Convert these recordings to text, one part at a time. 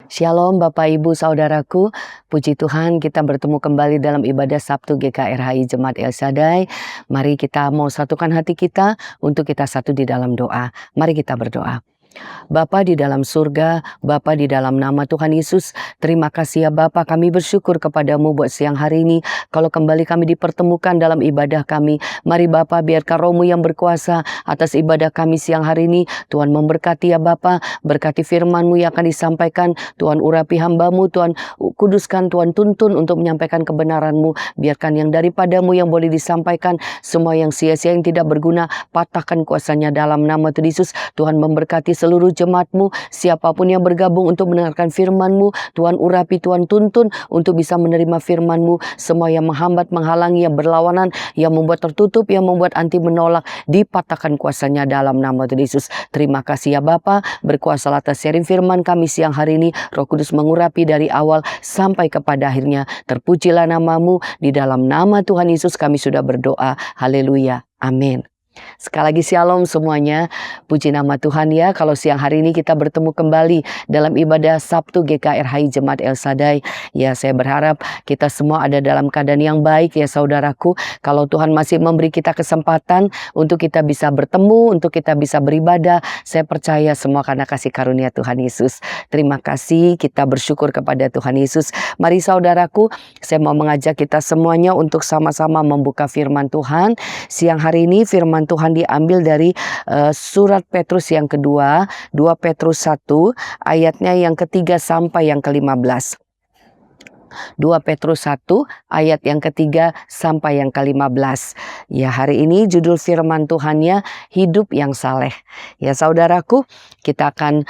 Shalom Bapak Ibu Saudaraku, puji Tuhan kita bertemu kembali dalam ibadah Sabtu GKRHI Jemaat El Shaddai. Mari kita mau satukan hati kita untuk kita satu di dalam doa. Mari kita berdoa. Bapa di dalam surga, Bapa di dalam nama Tuhan Yesus, terima kasih ya Bapa, kami bersyukur kepadamu buat siang hari ini. Kalau kembali kami dipertemukan dalam ibadah kami, mari Bapa biarkan Roh-Mu yang berkuasa atas ibadah kami siang hari ini. Tuhan memberkati ya Bapa, berkati firman-Mu yang akan disampaikan. Tuhan urapi hamba-Mu, Tuhan kuduskan, Tuhan tuntun untuk menyampaikan kebenaran-Mu. Biarkan yang daripadamu yang boleh disampaikan, semua yang sia-sia yang tidak berguna, patahkan kuasanya dalam nama Tuhan Yesus. Tuhan memberkati seluruh jemaat-Mu, siapapun yang bergabung untuk mendengarkan firman-Mu, Tuhan urapi, Tuhan tuntun untuk bisa menerima firman-Mu. Semua yang menghambat, menghalangi, yang berlawanan, yang membuat tertutup, yang membuat anti menolak, dipatahkan kuasanya dalam nama Tuhan Yesus. Terima kasih ya Bapa, berkuasa atas sharing firman kami siang hari ini. Roh Kudus mengurapi dari awal sampai kepada akhirnya. Terpujilah nama-Mu, di dalam nama Tuhan Yesus kami sudah berdoa. Haleluya, amin. Sekali lagi shalom semuanya, puji nama Tuhan ya. Kalau siang hari ini kita bertemu kembali dalam ibadah Sabtu GKRHI Jemaat El Shaddai. Ya, saya berharap kita semua ada dalam keadaan yang baik ya saudaraku. Kalau Tuhan masih memberi kita kesempatan untuk kita bisa bertemu, untuk kita bisa beribadah, saya percaya semua karena kasih karunia Tuhan Yesus. Terima kasih, kita bersyukur kepada Tuhan Yesus. Mari saudaraku, saya mau mengajak kita semuanya untuk sama-sama membuka firman Tuhan. Siang hari ini firman Tuhan diambil dari surat Petrus yang kedua, 2 Petrus 1 ayatnya yang ketiga sampai yang ke-15. 2 Petrus 1 ayat yang ketiga sampai yang ke-15. Ya, hari ini judul firman Tuhannya hidup yang saleh. Ya saudaraku, kita akan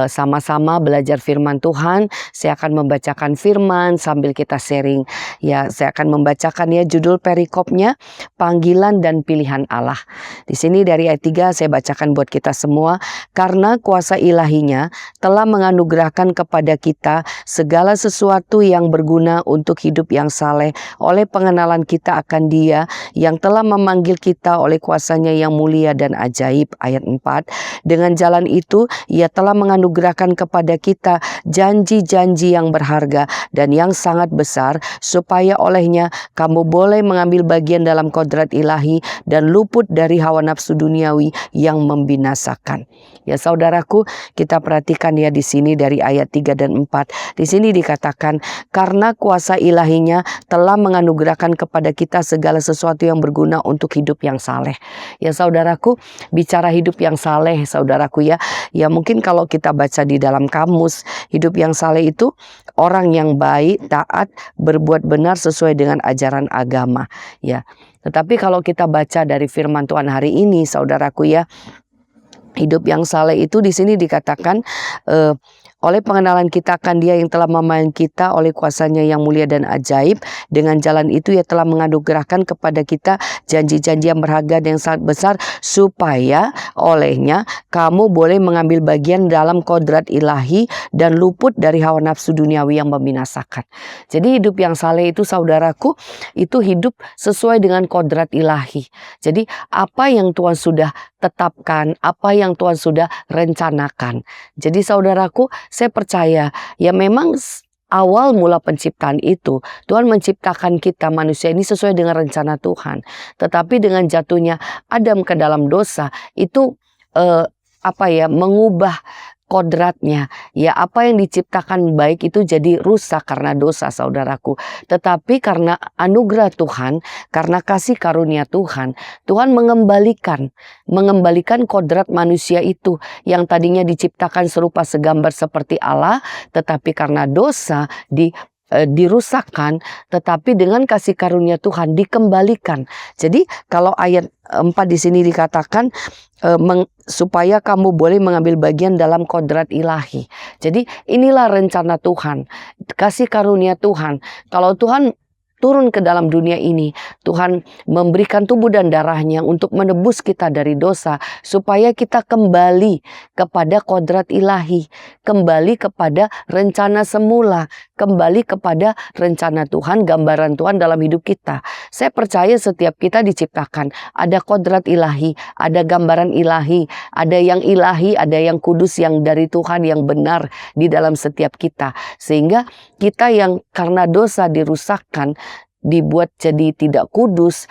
sama-sama belajar firman Tuhan. Saya akan membacakan firman sambil kita sharing. Ya, saya akan membacakan ya judul perikopnya, panggilan dan pilihan Allah. Di sini dari ayat 3 saya bacakan buat kita semua. Karena kuasa ilahinya telah menganugerahkan kepada kita segala sesuatu yang berguna untuk hidup yang saleh oleh pengenalan kita akan Dia yang telah memanggil kita oleh kuasanya yang mulia dan ajaib. Ayat 4, dengan jalan itu Ia telah menganugerahkan kepada kita janji-janji yang berharga dan yang sangat besar, supaya olehnya kamu boleh mengambil bagian dalam kodrat ilahi dan luput dari hawa nafsu duniawi yang membinasakan. Ya saudaraku, kita perhatikan ya di sini dari ayat 3 dan 4. Di sini dikatakan karena kuasa ilahinya telah menganugerahkan kepada kita segala sesuatu yang berguna untuk hidup yang saleh. Ya saudaraku, bicara hidup yang saleh saudaraku ya. Ya mungkin kalau kita baca di dalam kamus, hidup yang saleh itu orang yang baik, taat, berbuat benar sesuai dengan ajaran agama. Ya. Tetapi kalau kita baca dari firman Tuhan hari ini saudaraku ya, hidup yang saleh itu di sini dikatakan oleh pengenalan kita akan Dia yang telah memanggil kita oleh kuasanya yang mulia dan ajaib. Dengan jalan itu Ia telah menganugerahkan kepada kita janji-janji yang berharga dan yang sangat besar, supaya olehnya kamu boleh mengambil bagian dalam kodrat ilahi dan luput dari hawa nafsu duniawi yang membinasakan. Jadi hidup yang saleh itu saudaraku, itu hidup sesuai dengan kodrat ilahi. Jadi apa yang Tuhan sudah tetapkan, apa yang Tuhan sudah rencanakan. Jadi saudaraku, saya percaya ya memang awal mula penciptaan itu Tuhan menciptakan kita manusia ini sesuai dengan rencana Tuhan. Tetapi dengan jatuhnya Adam ke dalam dosa itu mengubah kodratnya. Ya, apa yang diciptakan baik itu jadi rusak karena dosa saudaraku. Tetapi karena anugerah Tuhan, karena kasih karunia Tuhan, Tuhan mengembalikan kodrat manusia itu yang tadinya diciptakan serupa segambar seperti Allah, tetapi karena dosa dirusakkan, tetapi dengan kasih karunia Tuhan dikembalikan. Jadi kalau ayat 4 di sini dikatakan supaya kamu boleh mengambil bagian dalam kodrat ilahi. Jadi inilah rencana Tuhan, kasih karunia Tuhan. Kalau Tuhan turun ke dalam dunia ini. Tuhan memberikan tubuh dan darahnya untuk menebus kita dari dosa, supaya kita kembali kepada kodrat ilahi, kembali kepada rencana semula, kembali kepada rencana Tuhan, gambaran Tuhan dalam hidup kita. Saya percaya setiap kita diciptakan ada kodrat ilahi, ada gambaran ilahi, ada yang ilahi, ada yang kudus, yang dari Tuhan, yang benar di dalam setiap kita. Sehingga kita yang karena dosa dirusakkan, dibuat jadi tidak kudus,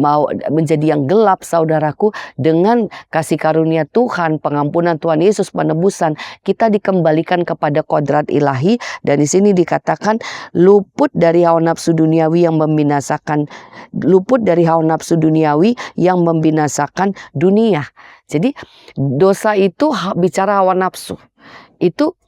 mau menjadi yang gelap, saudaraku, dengan kasih karunia Tuhan, pengampunan Tuhan Yesus, penebusan, kita dikembalikan kepada kodrat ilahi. Dan di sini dikatakan luput dari hawa nafsu duniawi yang membinasakan, luput dari hawa nafsu duniawi yang membinasakan dunia. Jadi dosa itu bicara hawa nafsu. Itu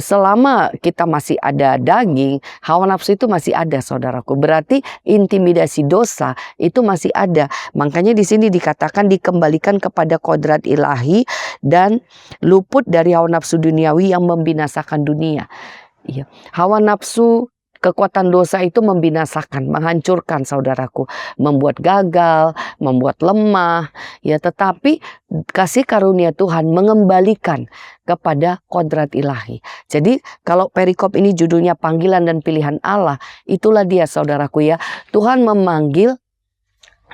selama kita masih ada daging, hawa nafsu itu masih ada, saudaraku. Berarti intimidasi dosa itu masih ada. Makanya di sini dikatakan dikembalikan kepada kodrat ilahi dan luput dari hawa nafsu duniawi yang membinasakan dunia. Iya. Hawa nafsu, kekuatan dosa itu membinasakan, menghancurkan, saudaraku, membuat gagal, membuat lemah, ya. Tetapi kasih karunia Tuhan mengembalikan kepada kodrat ilahi. Jadi kalau perikop ini judulnya panggilan dan pilihan Allah, itulah dia, saudaraku, ya. Tuhan memanggil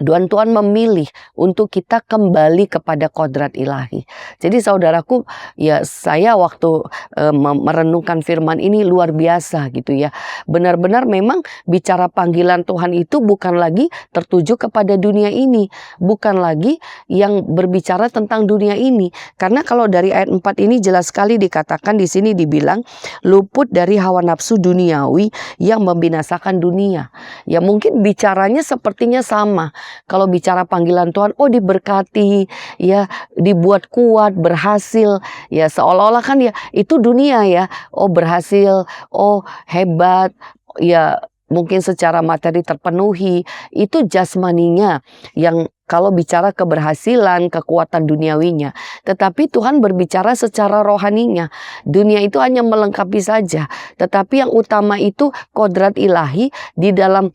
dan Tuhan memilih untuk kita kembali kepada kodrat ilahi. Jadi saudaraku, ya, saya waktu merenungkan firman ini luar biasa gitu ya. Benar-benar memang bicara panggilan Tuhan itu bukan lagi tertuju kepada dunia ini, bukan lagi yang berbicara tentang dunia ini. Karena kalau dari ayat 4 ini jelas sekali dikatakan, di sini dibilang luput dari hawa nafsu duniawi yang membinasakan dunia. Ya, mungkin bicaranya sepertinya sama. Kalau bicara panggilan Tuhan, oh diberkati, ya, dibuat kuat, berhasil, ya, seolah-olah kan ya itu dunia ya, oh berhasil, oh hebat, ya mungkin secara materi terpenuhi, itu jasmaninya yang kalau bicara keberhasilan, kekuatan duniawinya. Tetapi Tuhan berbicara secara rohaninya. Dunia itu hanya melengkapi saja. Tetapi yang utama itu kodrat ilahi di dalam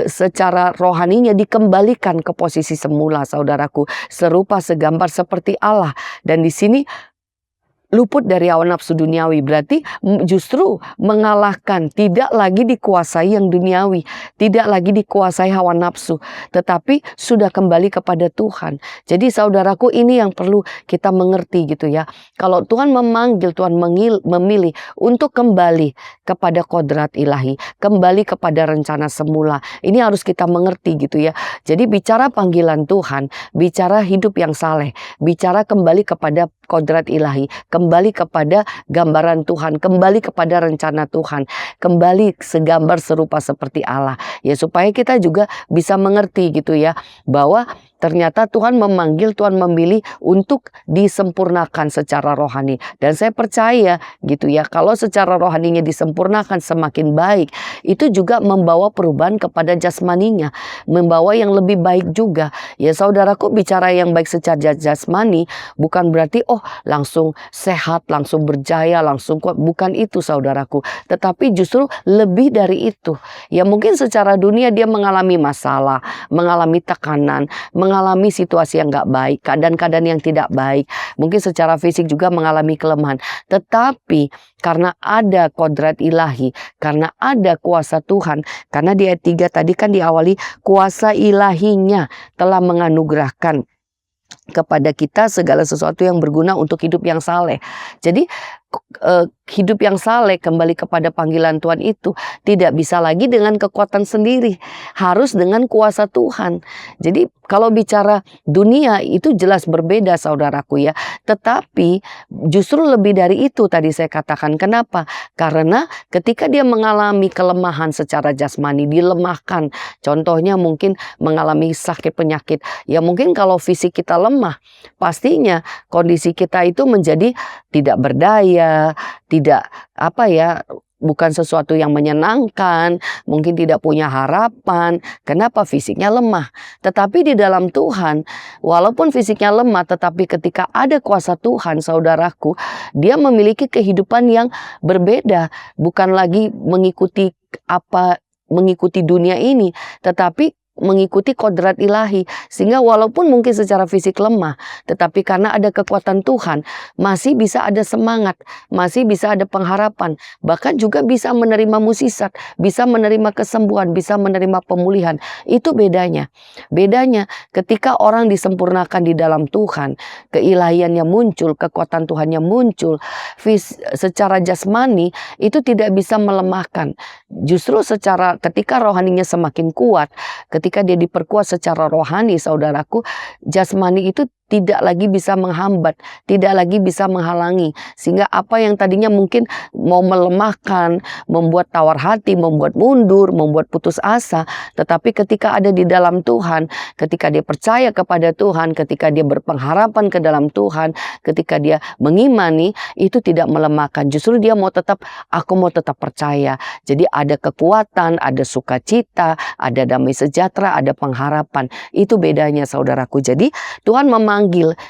secara rohaninya dikembalikan ke posisi semula, saudaraku. Serupa segambar seperti Allah. Dan di sini luput dari hawa nafsu duniawi berarti justru mengalahkan, tidak lagi dikuasai yang duniawi, tidak lagi dikuasai hawa nafsu, tetapi sudah kembali kepada Tuhan. Jadi saudaraku, ini yang perlu kita mengerti gitu ya. Kalau Tuhan memanggil, Tuhan memilih untuk kembali kepada kodrat ilahi, kembali kepada rencana semula. Ini harus kita mengerti gitu ya. Jadi bicara panggilan Tuhan, bicara hidup yang saleh, bicara kembali kepada kodrat ilahi, kembali kepada gambaran Tuhan, kembali kepada rencana Tuhan, kembali segambar serupa seperti Allah. Ya, supaya kita juga bisa mengerti gitu ya, bahwa ternyata Tuhan memanggil, Tuhan memilih untuk disempurnakan secara rohani. Dan saya percaya gitu ya, kalau secara rohaninya disempurnakan semakin baik, itu juga membawa perubahan kepada jasmaninya, membawa yang lebih baik juga. Ya saudaraku, bicara yang baik secara jasmani bukan berarti oh langsung sehat, langsung berjaya, langsung kuat. Bukan itu saudaraku. Tetapi justru lebih dari itu. Ya mungkin secara dunia dia mengalami masalah, mengalami tekanan, mengalami situasi yang gak baik, keadaan-keadaan yang tidak baik. Mungkin secara fisik juga mengalami kelemahan. Tetapi karena ada kodrat ilahi, karena ada kuasa Tuhan, karena di ayat 3 tadi kan diawali kuasa ilahinya telah menganugerahkan kepada kita segala sesuatu yang berguna untuk hidup yang saleh. Jadi hidup yang saleh, kembali kepada panggilan Tuhan itu tidak bisa lagi dengan kekuatan sendiri, harus dengan kuasa Tuhan. Jadi kalau bicara dunia itu jelas berbeda saudaraku ya. Tetapi justru lebih dari itu tadi saya katakan. Kenapa? Karena ketika dia mengalami kelemahan secara jasmani, dilemahkan. Contohnya mungkin mengalami sakit penyakit. Ya mungkin kalau fisik kita lemah, pastinya kondisi kita itu menjadi tidak berdaya, tidak bukan sesuatu yang menyenangkan, mungkin tidak punya harapan. Kenapa? Fisiknya lemah. Tetapi di dalam Tuhan, walaupun fisiknya lemah, tetapi ketika ada kuasa Tuhan, saudaraku, dia memiliki kehidupan yang berbeda. Bukan lagi mengikuti apa mengikuti dunia ini, tetapi mengikuti kodrat ilahi. Sehingga walaupun mungkin secara fisik lemah, tetapi karena ada kekuatan Tuhan, masih bisa ada semangat, masih bisa ada pengharapan, bahkan juga bisa menerima mukjizat, bisa menerima kesembuhan, bisa menerima pemulihan. Itu bedanya. Bedanya ketika orang disempurnakan di dalam Tuhan, keilahiannya muncul, kekuatan Tuhannya muncul, secara jasmani itu tidak bisa melemahkan. Justru ketika rohaninya semakin kuat, ketika dia diperkuat secara rohani, saudaraku, jasmani itu tidak lagi bisa menghambat, tidak lagi bisa menghalangi. Sehingga apa yang tadinya mungkin mau melemahkan, membuat tawar hati, membuat mundur, membuat putus asa. Tetapi ketika ada di dalam Tuhan, ketika dia percaya kepada Tuhan, ketika dia berpengharapan ke dalam Tuhan, ketika dia mengimani, itu tidak melemahkan. Justru dia aku mau tetap percaya. Jadi ada kekuatan, ada sukacita, ada damai sejahtera, ada pengharapan. Itu bedanya, saudaraku. Jadi Tuhan memanggil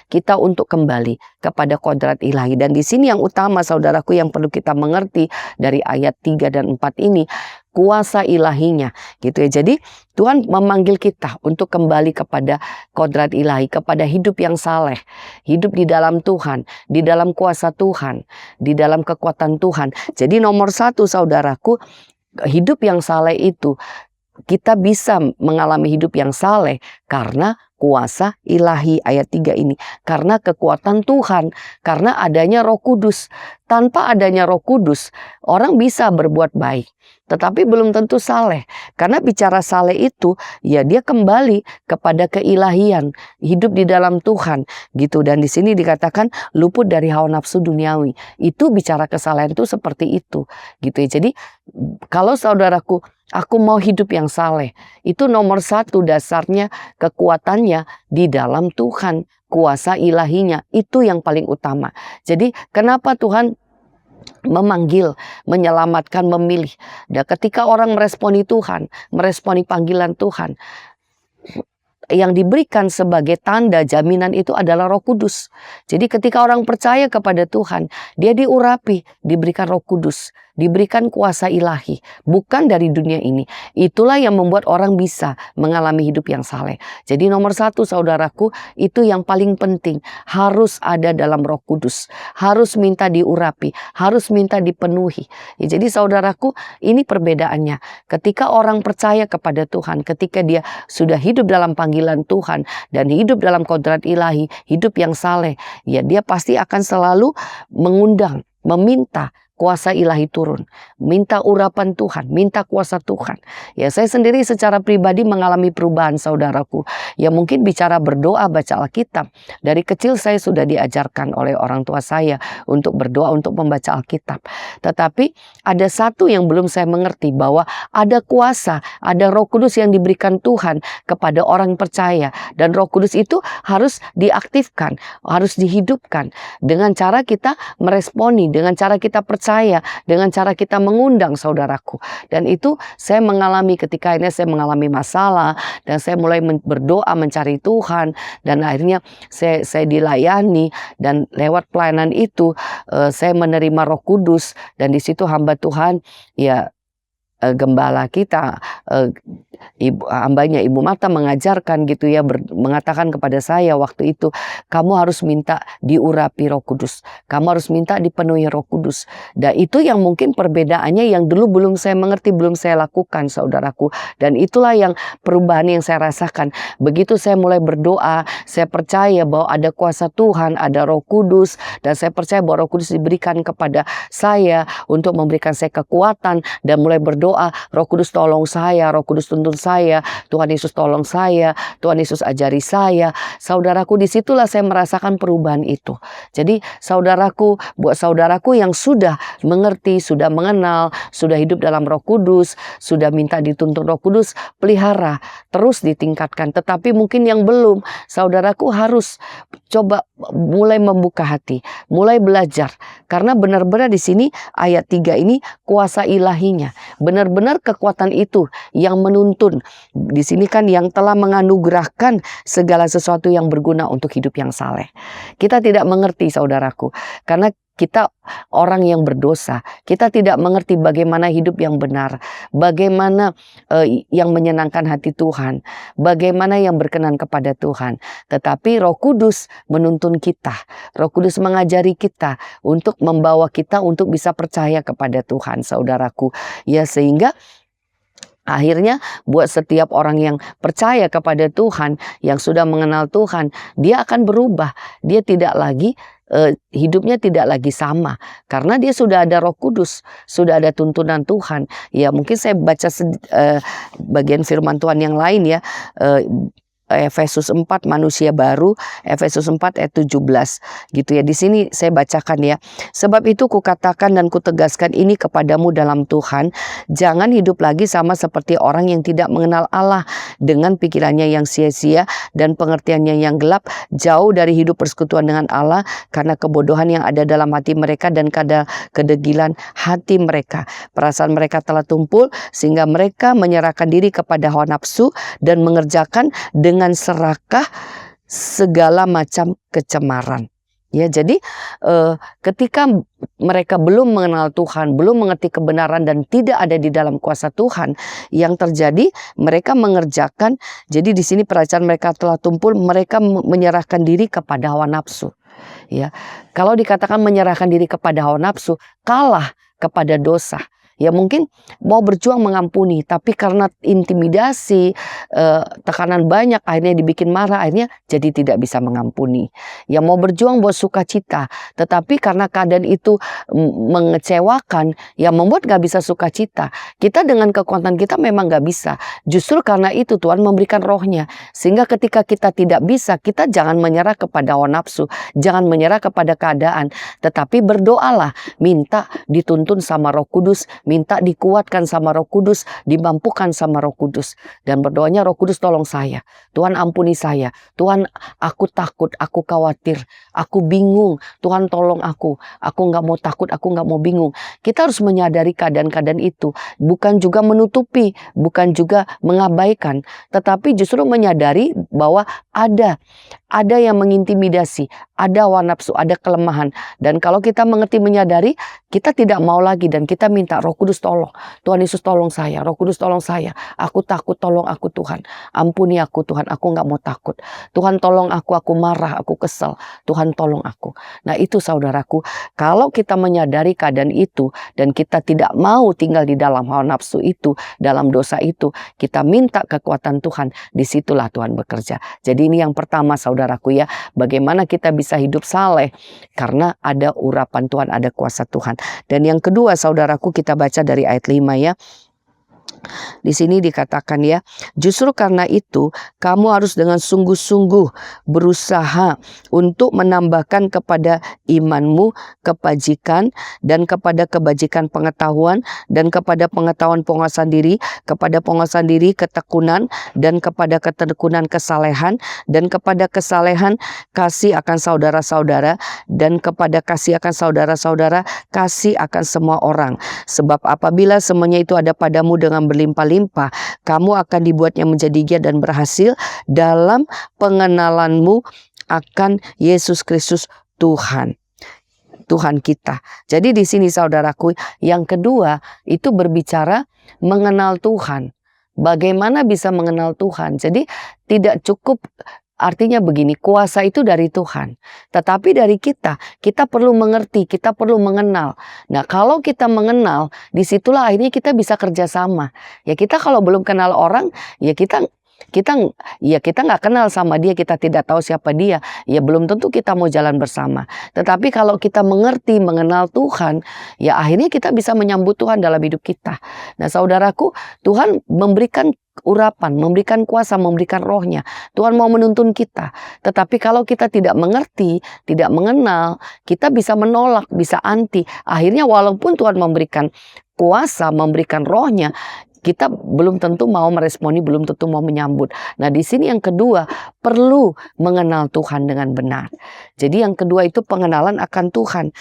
kita untuk kembali kepada kodrat ilahi. Dan di sini yang utama, saudaraku, yang perlu kita mengerti dari ayat 3 dan 4 ini, kuasa ilahinya, gitu ya. Jadi Tuhan memanggil kita untuk kembali kepada kodrat ilahi, kepada hidup yang saleh, hidup di dalam Tuhan, di dalam kuasa Tuhan, di dalam kekuatan Tuhan. Jadi nomor satu, saudaraku, hidup yang saleh itu, kita bisa mengalami hidup yang saleh karena kuasa ilahi, ayat 3 ini. Karena kekuatan Tuhan, karena adanya Roh Kudus. Tanpa adanya Roh Kudus, orang bisa berbuat baik, tetapi belum tentu saleh. Karena bicara saleh itu, ya dia kembali kepada keilahian, hidup di dalam Tuhan, gitu. Dan di sini dikatakan luput dari hawa nafsu duniawi. Itu bicara kesalehan itu seperti itu, gitu ya. Jadi kalau saudaraku, aku mau hidup yang saleh, itu nomor satu dasarnya kekuatannya di dalam Tuhan, kuasa ilahinya, itu yang paling utama. Jadi kenapa Tuhan memanggil, menyelamatkan, memilih? Dan ketika orang meresponi Tuhan, meresponi panggilan Tuhan, yang diberikan sebagai tanda jaminan itu adalah Roh Kudus. Jadi ketika orang percaya kepada Tuhan, dia diurapi, diberikan Roh Kudus, diberikan kuasa ilahi, bukan dari dunia ini. Itulah yang membuat orang bisa mengalami hidup yang saleh. Jadi nomor satu, saudaraku, itu yang paling penting, harus ada dalam Roh Kudus, harus minta diurapi, harus minta dipenuhi. Ya, jadi saudaraku, ini perbedaannya. Ketika orang percaya kepada Tuhan, ketika dia sudah hidup dalam panggilan Tuhan dan hidup dalam kodrat ilahi, hidup yang saleh, ya dia pasti akan selalu mengundang, meminta kuasa ilahi turun, minta urapan Tuhan, minta kuasa Tuhan. Ya, saya sendiri secara pribadi mengalami perubahan, saudaraku. Ya, mungkin bicara berdoa, baca Alkitab. Dari kecil saya sudah diajarkan oleh orang tua saya untuk berdoa, untuk membaca Alkitab. Tetapi ada satu yang belum saya mengerti, bahwa ada kuasa, ada Roh Kudus yang diberikan Tuhan kepada orang percaya. Dan Roh Kudus itu harus diaktifkan, harus dihidupkan dengan cara kita meresponi, dengan cara kita percaya, dengan cara kita mengundang, saudaraku. Dan itu saya mengalami ketika ini saya mengalami masalah, dan saya mulai berdoa mencari Tuhan, dan akhirnya saya dilayani, dan lewat pelayanan itu saya menerima Roh Kudus. Dan di situ hamba Tuhan, ya gembala kita, hambanya Ibu Marta mengajarkan, gitu ya, mengatakan kepada saya waktu itu, kamu harus minta diurapi Roh Kudus, kamu harus minta dipenuhi Roh Kudus. Dan itu yang mungkin perbedaannya yang dulu belum saya mengerti, belum saya lakukan, saudaraku. Dan itulah yang perubahan yang saya rasakan. Begitu saya mulai berdoa, saya percaya bahwa ada kuasa Tuhan, ada Roh Kudus, dan saya percaya bahwa Roh Kudus diberikan kepada saya untuk memberikan saya kekuatan, dan mulai berdoa, Roh Kudus tolong saya, Roh Kudus tuntun saya, Tuhan Yesus tolong saya, Tuhan Yesus ajari saya. Saudaraku, disitulah saya merasakan perubahan itu. Jadi saudaraku, buat saudaraku yang sudah mengerti, sudah mengenal, sudah hidup dalam Roh Kudus, sudah minta dituntun Roh Kudus, pelihara, terus ditingkatkan. Tetapi mungkin yang belum, saudaraku harus coba mulai membuka hati, mulai belajar. Karena benar-benar di sini ayat 3 ini kuasa ilahinya, benar-benar kekuatan itu yang menuntun. Di sini kan yang telah menganugerahkan segala sesuatu yang berguna untuk hidup yang saleh. Kita tidak mengerti, saudaraku, karena kita orang yang berdosa. Kita tidak mengerti bagaimana hidup yang benar, bagaimana yang menyenangkan hati Tuhan, bagaimana yang berkenan kepada Tuhan. Tetapi Roh Kudus menuntun kita, Roh Kudus mengajari kita untuk membawa kita untuk bisa percaya kepada Tuhan, saudaraku. Ya, sehingga akhirnya buat setiap orang yang percaya kepada Tuhan, yang sudah mengenal Tuhan, dia akan berubah. Dia tidak lagi hidupnya tidak lagi sama karena dia sudah ada Roh Kudus, sudah ada tuntunan Tuhan. Ya, mungkin saya baca bagian firman Tuhan yang lain ya. Efesus 4 manusia baru, Efesus 4 ayat 17 gitu ya. Di sini saya bacakan ya. Sebab itu kukatakan dan kutegaskan ini kepadamu dalam Tuhan, jangan hidup lagi sama seperti orang yang tidak mengenal Allah, dengan pikirannya yang sia-sia dan pengertiannya yang gelap, jauh dari hidup persekutuan dengan Allah karena kebodohan yang ada dalam hati mereka dan kedegilan hati mereka. Perasaan mereka telah tumpul sehingga mereka menyerahkan diri kepada hawa nafsu dan mengerjakan dengan serakah segala macam kecemaran. Ya, jadi ketika mereka belum mengenal Tuhan, belum mengerti kebenaran dan tidak ada di dalam kuasa Tuhan, yang terjadi mereka mengerjakan. Jadi di sini perasaan mereka telah tumpul, mereka menyerahkan diri kepada hawa nafsu. Ya, kalau dikatakan menyerahkan diri kepada hawa nafsu, kalah kepada dosa. Ya, mungkin mau berjuang mengampuni, tapi karena intimidasi, tekanan banyak, akhirnya dibikin marah, akhirnya jadi tidak bisa mengampuni. Ya, mau berjuang buat sukacita, tetapi karena keadaan itu mengecewakan, ya membuat gak bisa sukacita. Kita dengan kekuatan kita memang gak bisa. Justru karena itu Tuhan memberikan rohnya. Sehingga ketika kita tidak bisa, kita jangan menyerah kepada hawa nafsu, jangan menyerah kepada keadaan, tetapi berdoalah, minta dituntun sama Roh Kudus, minta dikuatkan sama Roh Kudus, dimampukan sama Roh Kudus. Dan berdoanya, Roh Kudus tolong saya, Tuhan ampuni saya, Tuhan aku takut, aku khawatir, aku bingung, Tuhan tolong aku nggak mau takut, aku nggak mau bingung. Kita harus menyadari keadaan-keadaan itu, bukan juga menutupi, bukan juga mengabaikan, tetapi justru menyadari bahwa ada yang mengintimidasi, ada hawa nafsu, ada kelemahan. Dan kalau kita mengerti, menyadari, kita tidak mau lagi dan kita minta Roh Kudus tolong. Tuhan Yesus tolong saya, Roh Kudus tolong saya. Aku takut, tolong aku Tuhan. Ampuni aku Tuhan, aku nggak mau takut. Tuhan tolong aku marah, aku kesel. Tuhan tolong aku. Nah itu saudaraku, kalau kita menyadari keadaan itu dan kita tidak mau tinggal di dalam hawa nafsu itu, dalam dosa itu, kita minta kekuatan Tuhan, disitulah Tuhan bekerja. Jadi ini yang pertama saudaraku ya, bagaimana kita bisa hidup saleh karena ada urapan Tuhan, ada kuasa Tuhan. Dan yang kedua saudaraku, kita baca dari ayat 5 ya. Di sini dikatakan ya, justru karena itu kamu harus dengan sungguh-sungguh berusaha untuk menambahkan kepada imanmu kebajikan, dan kepada kebajikan pengetahuan, dan kepada pengetahuan penguasaan diri, kepada penguasaan diri ketekunan, dan kepada ketekunan kesalehan, dan kepada kesalehan kasih akan saudara-saudara, dan kepada kasih akan saudara-saudara kasih akan semua orang. Sebab apabila semuanya itu ada padamu dengan berlimpah-limpah, kamu akan dibuatnya menjadi giat dan berhasil dalam pengenalanmu akan Yesus Kristus Tuhan kita. Jadi di sini saudaraku, yang kedua itu berbicara mengenal Tuhan. Bagaimana bisa mengenal Tuhan? Jadi tidak cukup. Artinya begini, kuasa itu dari Tuhan. Tetapi dari kita perlu mengerti, kita perlu mengenal. Nah kalau kita mengenal, disitulah akhirnya kita bisa kerjasama. Ya kita kalau belum kenal orang, ya kita nggak kenal sama dia, kita tidak tahu siapa dia, ya belum tentu kita mau jalan bersama. Tetapi kalau kita mengerti, mengenal Tuhan, ya akhirnya kita bisa menyambut Tuhan dalam hidup kita. Nah saudaraku, Tuhan memberikan urapan, memberikan kuasa, memberikan rohnya. Tuhan mau menuntun kita. Tetapi kalau kita tidak mengerti, tidak mengenal, kita bisa menolak, bisa anti. Akhirnya walaupun Tuhan memberikan kuasa, memberikan rohnya, kita belum tentu mau meresponi, belum tentu mau menyambut. Nah di sini yang kedua, perlu mengenal Tuhan dengan benar. Jadi yang kedua itu pengenalan akan Tuhan,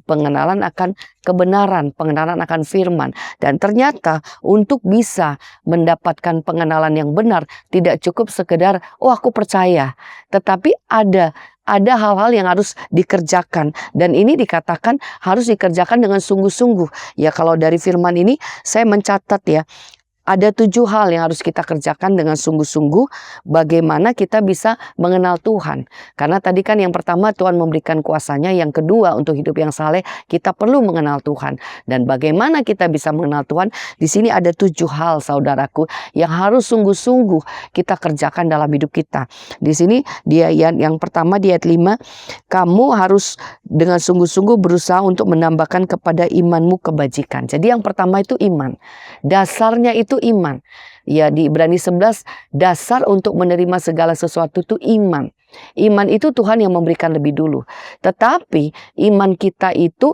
pengenalan akan kebenaran, pengenalan akan firman. Dan ternyata untuk bisa mendapatkan pengenalan yang benar, tidak cukup sekedar, oh aku percaya. Tetapi ada ada hal-hal yang harus dikerjakan. Dan ini dikatakan harus dikerjakan dengan sungguh-sungguh. Ya kalau dari firman ini saya mencatat ya. Ada 7 hal yang harus kita kerjakan dengan sungguh-sungguh bagaimana kita bisa mengenal Tuhan. Karena tadi kan yang pertama Tuhan memberikan kuasanya, yang kedua untuk hidup yang saleh kita perlu mengenal Tuhan. Dan bagaimana kita bisa mengenal Tuhan? Di sini ada 7 hal saudaraku yang harus sungguh-sungguh kita kerjakan dalam hidup kita. Di sini dia yang pertama di ayat 5, kamu harus dengan sungguh-sungguh berusaha untuk menambahkan kepada imanmu kebajikan. Jadi yang pertama itu iman. Dasarnya itu iman. Ya di Ibrani 11 dasar untuk menerima segala sesuatu itu iman. Iman itu Tuhan yang memberikan lebih dulu. Tetapi iman kita itu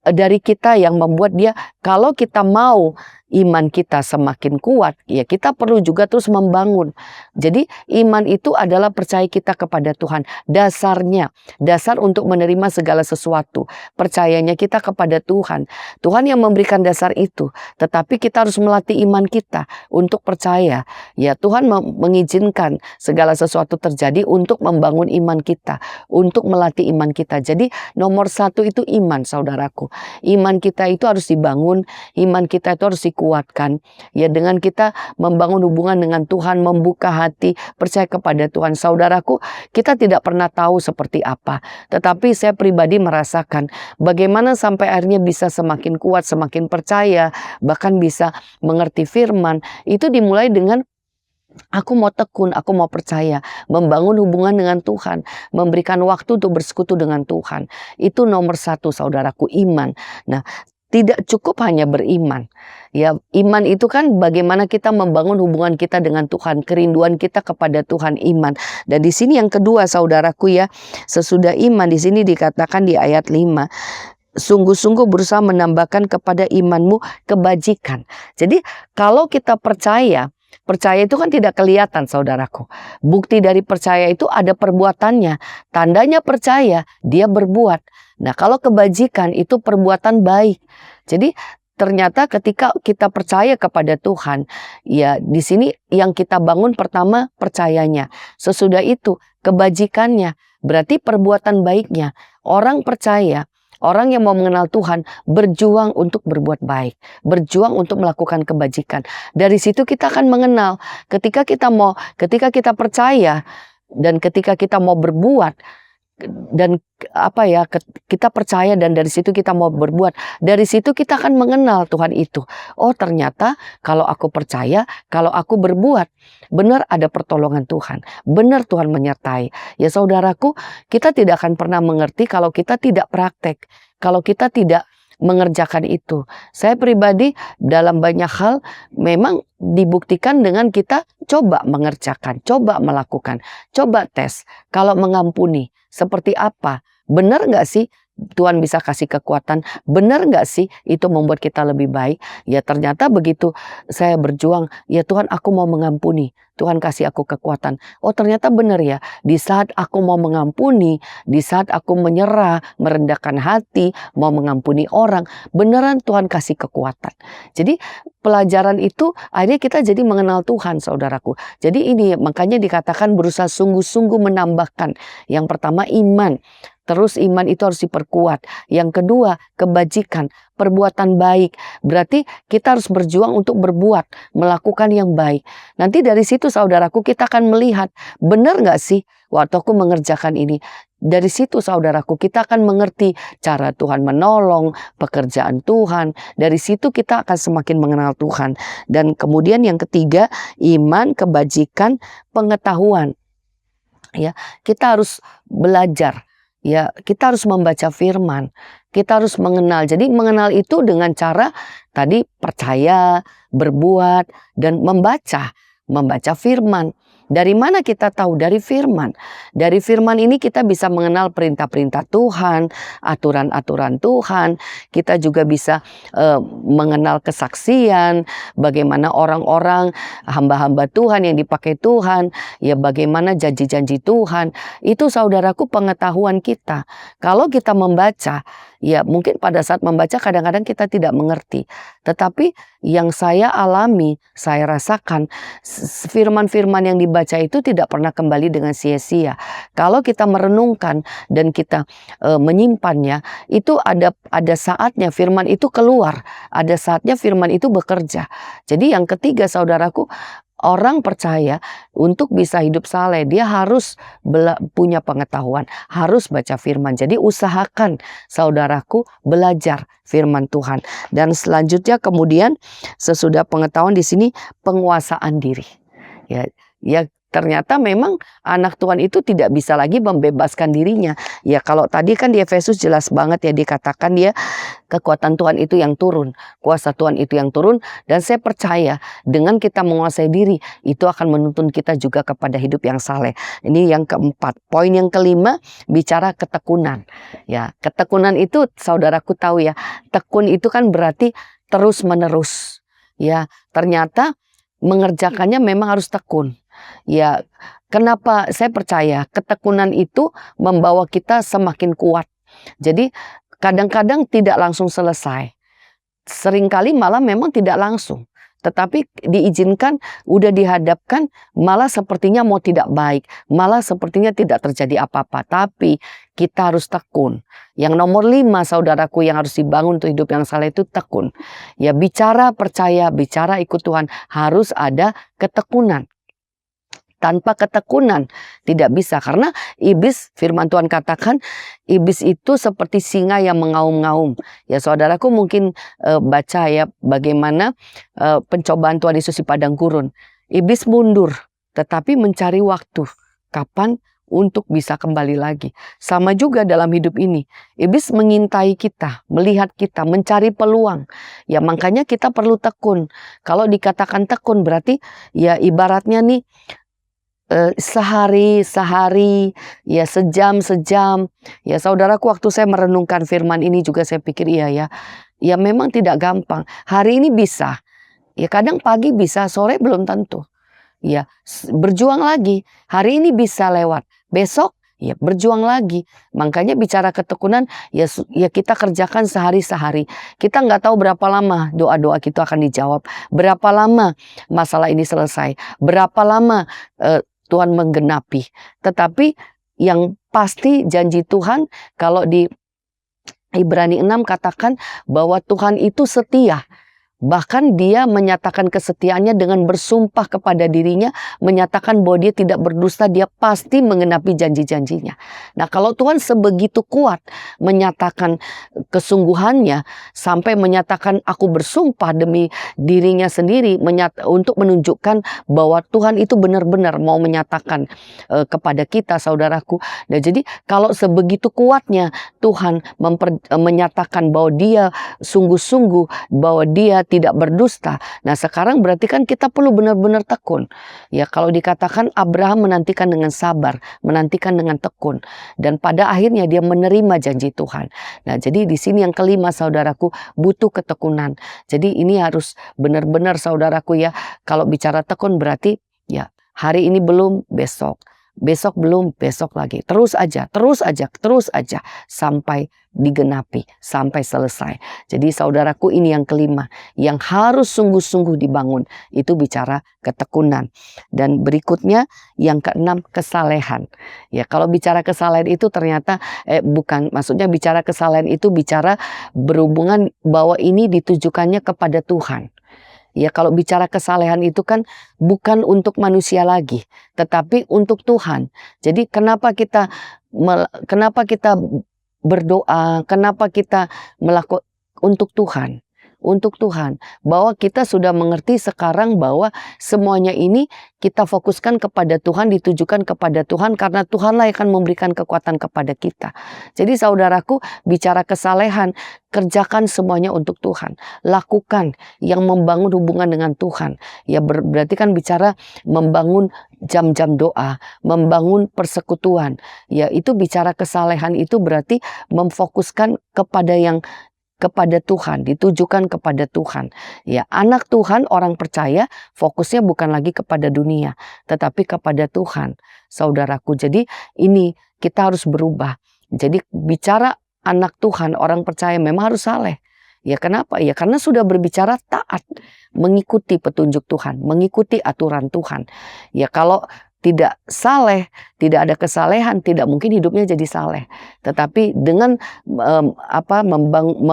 dari kita yang membuat dia, kalau kita mau iman kita semakin kuat, ya kita perlu juga terus membangun. Jadi iman itu adalah percaya kita kepada Tuhan. Dasarnya, dasar untuk menerima segala sesuatu. Percayanya kita kepada Tuhan. Tuhan yang memberikan dasar itu. Tetapi kita harus melatih iman kita untuk percaya. Ya Tuhan mengizinkan segala sesuatu terjadi untuk membangun iman kita. Untuk melatih iman kita. Jadi nomor 1 itu iman saudaraku. Iman kita itu harus dibangun. Iman kita itu harus kuatkan ya dengan kita membangun hubungan dengan Tuhan, membuka hati, percaya kepada Tuhan. Saudaraku, kita tidak pernah tahu seperti apa, tetapi saya pribadi merasakan bagaimana sampai akhirnya bisa semakin kuat, semakin percaya, bahkan bisa mengerti firman. Itu dimulai dengan aku mau tekun, aku mau percaya, membangun hubungan dengan Tuhan, memberikan waktu untuk bersekutu dengan Tuhan. Itu nomor 1 saudaraku, iman. Nah, tidak cukup hanya beriman. Ya, iman itu kan bagaimana kita membangun hubungan kita dengan Tuhan, kerinduan kita kepada Tuhan, iman. Dan di sini yang kedua saudaraku ya, sesudah iman di sini dikatakan di ayat 5, sungguh-sungguh berusaha menambahkan kepada imanmu kebajikan. Jadi kalau kita percaya itu kan tidak kelihatan saudaraku. Bukti dari percaya itu ada perbuatannya. Tandanya percaya, dia berbuat. Nah kalau kebajikan itu perbuatan baik. Jadi ternyata ketika kita percaya kepada Tuhan, ya di sini yang kita bangun pertama percayanya. Sesudah itu kebajikannya, berarti perbuatan baiknya. Orang percaya, orang yang mau mengenal Tuhan berjuang untuk berbuat baik, berjuang untuk melakukan kebajikan. Dari situ kita akan mengenal ketika kita percaya dan ketika kita mau berbuat dan kita percaya dan dari situ kita mau berbuat, dari situ kita akan mengenal Tuhan itu. Oh ternyata kalau aku percaya, kalau aku berbuat, benar ada pertolongan Tuhan, benar Tuhan menyertai. Ya saudaraku, kita tidak akan pernah mengerti kalau kita tidak praktek, kalau kita tidak mengerjakan itu. Saya pribadi dalam banyak hal memang dibuktikan dengan kita coba mengerjakan, coba melakukan, coba tes. Kalau mengampuni seperti apa? Benar nggak sih Tuhan bisa kasih kekuatan? Benar nggak sih itu membuat kita lebih baik? Ya ternyata begitu saya berjuang, ya Tuhan aku mau mengampuni. Tuhan kasih aku kekuatan. Oh ternyata benar ya, di saat aku mau mengampuni, di saat aku menyerah, merendahkan hati, mau mengampuni orang, beneran Tuhan kasih kekuatan. Jadi pelajaran itu akhirnya kita jadi mengenal Tuhan saudaraku. Jadi ini makanya dikatakan berusaha sungguh-sungguh menambahkan. Yang pertama iman. Terus iman itu harus diperkuat. Yang kedua kebajikan, perbuatan baik. Berarti kita harus berjuang untuk berbuat, melakukan yang baik. Nanti dari situ saudaraku kita akan melihat benar nggak sih waktu aku mengerjakan ini. Dari situ saudaraku kita akan mengerti cara Tuhan menolong, pekerjaan Tuhan. Dari situ kita akan semakin mengenal Tuhan. Dan kemudian yang ketiga iman, kebajikan, pengetahuan. Ya, kita harus belajar. Ya, kita harus membaca firman, kita harus mengenal. Jadi mengenal itu dengan cara tadi percaya, berbuat, dan membaca firman. Dari mana kita tahu? Dari firman. Dari firman ini kita bisa mengenal perintah-perintah Tuhan, aturan-aturan Tuhan. Kita juga bisa mengenal kesaksian, bagaimana orang-orang, hamba-hamba Tuhan yang dipakai Tuhan, ya bagaimana janji-janji Tuhan. Itu saudaraku pengetahuan kita. Kalau kita membaca, Ya mungkin pada saat membaca kadang-kadang kita tidak mengerti. Tetapi yang saya alami, saya rasakan firman-firman yang dibaca itu tidak pernah kembali dengan sia-sia. Kalau kita merenungkan dan kita menyimpannya, itu ada saatnya firman itu keluar, ada saatnya firman itu bekerja. Jadi yang ketiga saudaraku, orang percaya untuk bisa hidup saleh dia harus punya pengetahuan, harus baca firman. Jadi usahakan saudaraku belajar firman Tuhan. Dan selanjutnya kemudian sesudah pengetahuan di sini penguasaan diri. Ya ternyata memang anak Tuhan itu tidak bisa lagi membebaskan dirinya. Ya kalau tadi kan di Efesus jelas banget ya dikatakan dia kekuatan Tuhan itu yang turun, kuasa Tuhan itu yang turun, dan saya percaya dengan kita menguasai diri itu akan menuntun kita juga kepada hidup yang saleh. Ini yang keempat. Poin yang kelima bicara ketekunan. Ya, ketekunan itu saudaraku tahu ya, tekun itu kan berarti terus menerus. Ya, ternyata mengerjakannya memang harus tekun. Ya, kenapa saya percaya ketekunan itu membawa kita semakin kuat. Jadi kadang-kadang tidak langsung selesai. Seringkali malah memang tidak langsung. Tetapi diizinkan, udah dihadapkan, malah sepertinya mau tidak baik. Malah sepertinya tidak terjadi apa-apa. Tapi kita harus tekun. Yang nomor 5 saudaraku yang harus dibangun untuk hidup yang saleh itu tekun. Ya bicara percaya, bicara ikut Tuhan harus ada ketekunan. Tanpa ketekunan tidak bisa, karena iblis, firman Tuhan katakan iblis itu seperti singa yang mengaum-ngaum. Ya saudaraku mungkin baca ya bagaimana pencobaan Tuhan Yesus di padang gurun. Iblis mundur tetapi mencari waktu kapan untuk bisa kembali lagi. Sama juga dalam hidup ini. Iblis mengintai kita, melihat kita, mencari peluang. Ya makanya kita perlu tekun. Kalau dikatakan tekun berarti ya ibaratnya nih sehari, ya sejam. Ya saudaraku waktu saya merenungkan firman ini juga saya pikir iya ya. Ya memang tidak gampang. Hari ini bisa. Ya kadang pagi bisa, sore belum tentu. Ya berjuang lagi. Hari ini bisa lewat. Besok ya berjuang lagi. Makanya bicara ketekunan ya kita kerjakan sehari. Kita nggak tahu berapa lama doa-doa kita akan dijawab. Berapa lama masalah ini selesai. Berapa lama Tuhan menggenapi. Tetapi yang pasti janji Tuhan kalau di Ibrani 6 katakan bahwa Tuhan itu setia. Bahkan dia menyatakan kesetiaannya dengan bersumpah kepada dirinya, menyatakan bahwa dia tidak berdusta, dia pasti menggenapi janji-janjinya. Nah kalau Tuhan sebegitu kuat menyatakan kesungguhannya, sampai menyatakan aku bersumpah demi dirinya sendiri, untuk menunjukkan bahwa Tuhan itu benar-benar mau menyatakan kepada kita saudaraku. Nah jadi kalau sebegitu kuatnya Tuhan menyatakan bahwa dia sungguh-sungguh, bahwa dia tidak berdusta. Nah sekarang berarti kan kita perlu benar-benar tekun. Ya kalau dikatakan Abraham menantikan dengan sabar, menantikan dengan tekun, dan pada akhirnya dia menerima janji Tuhan. Nah jadi di sini yang kelima saudaraku butuh ketekunan. Jadi ini harus benar-benar saudaraku ya, kalau bicara tekun berarti ya hari ini belum, besok. Besok belum, besok lagi. Terus aja sampai digenapi, sampai selesai. Jadi saudaraku ini yang kelima, yang harus sungguh-sungguh dibangun, itu bicara ketekunan. Dan berikutnya yang keenam, kesalehan. Ya kalau bicara kesalehan itu ternyata maksudnya bicara kesalehan itu bicara berhubungan bahwa ini ditujukannya kepada Tuhan. Ya kalau bicara kesalehan itu kan bukan untuk manusia lagi, tetapi untuk Tuhan. Jadi kenapa kita berdoa, kenapa kita melakukan untuk Tuhan? Untuk Tuhan, bahwa kita sudah mengerti sekarang bahwa semuanya ini kita fokuskan kepada Tuhan, ditujukan kepada Tuhan, karena Tuhanlah yang akan memberikan kekuatan kepada kita. Jadi saudaraku, bicara kesalehan, kerjakan semuanya untuk Tuhan, lakukan yang membangun hubungan dengan Tuhan. Ya berarti kan bicara membangun jam-jam doa, membangun persekutuan. Ya itu bicara kesalehan itu berarti memfokuskan kepada Tuhan, ditujukan kepada Tuhan. Ya, anak Tuhan, orang percaya, fokusnya bukan lagi kepada dunia, tetapi kepada Tuhan, saudaraku. Jadi ini kita harus berubah. Jadi bicara anak Tuhan, orang percaya memang harus saleh. Ya kenapa? Ya karena sudah berbicara taat, mengikuti petunjuk Tuhan, mengikuti aturan Tuhan. Ya kalau tidak saleh, tidak ada kesalehan, tidak mungkin hidupnya jadi saleh. Tetapi dengan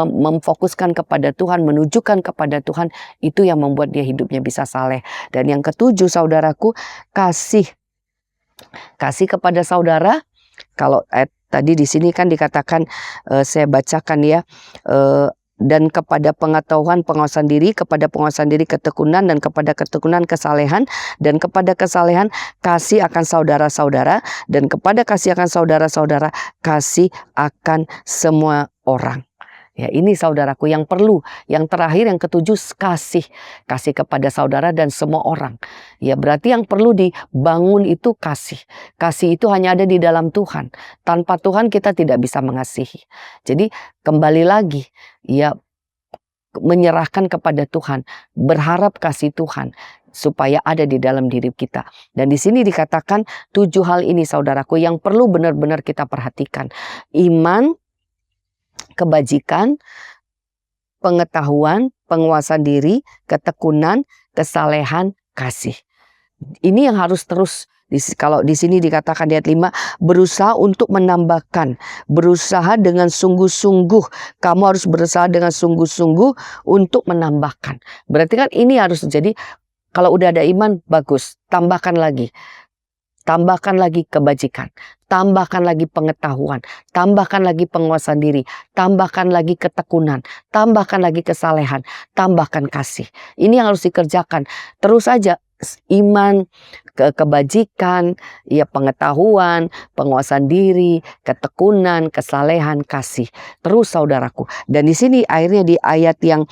memfokuskan kepada Tuhan, menunjukkan kepada Tuhan, itu yang membuat dia hidupnya bisa saleh. Dan yang ketujuh, saudaraku, kasih kepada saudara. Kalau tadi di sini kan dikatakan, saya bacakan ya, dan kepada pengetahuan penguasaan diri, kepada penguasaan diri ketekunan, dan kepada ketekunan kesalehan, dan kepada kesalehan kasih akan saudara-saudara, dan kepada kasih akan saudara-saudara kasih akan semua orang. Ya, ini saudaraku yang perlu. Yang terakhir, yang ketujuh, kasih kepada saudara dan semua orang. Ya, berarti yang perlu dibangun itu kasih. Kasih itu hanya ada di dalam Tuhan. Tanpa Tuhan kita tidak bisa mengasihi. Jadi kembali lagi, ya, menyerahkan kepada Tuhan, berharap kasih Tuhan supaya ada di dalam diri kita. Dan di sini dikatakan 7 hal ini saudaraku yang perlu benar-benar kita perhatikan. Iman, kebajikan, pengetahuan, penguasaan diri, ketekunan, kesalehan, kasih. Ini yang harus terus, kalau di sini dikatakan di ayat 5, berusaha untuk menambahkan, berusaha dengan sungguh-sungguh. Kamu harus berusaha dengan sungguh-sungguh untuk menambahkan. Berarti kan ini harus jadi, kalau udah ada iman, bagus, tambahkan lagi. Tambahkan lagi kebajikan, tambahkan lagi pengetahuan, tambahkan lagi penguasaan diri, tambahkan lagi ketekunan, tambahkan lagi kesalehan, tambahkan kasih. Ini yang harus dikerjakan. Terus saja iman, kebajikan, ya, pengetahuan, penguasaan diri, ketekunan, kesalehan, kasih. Terus saudaraku. Dan di sini akhirnya di ayat yang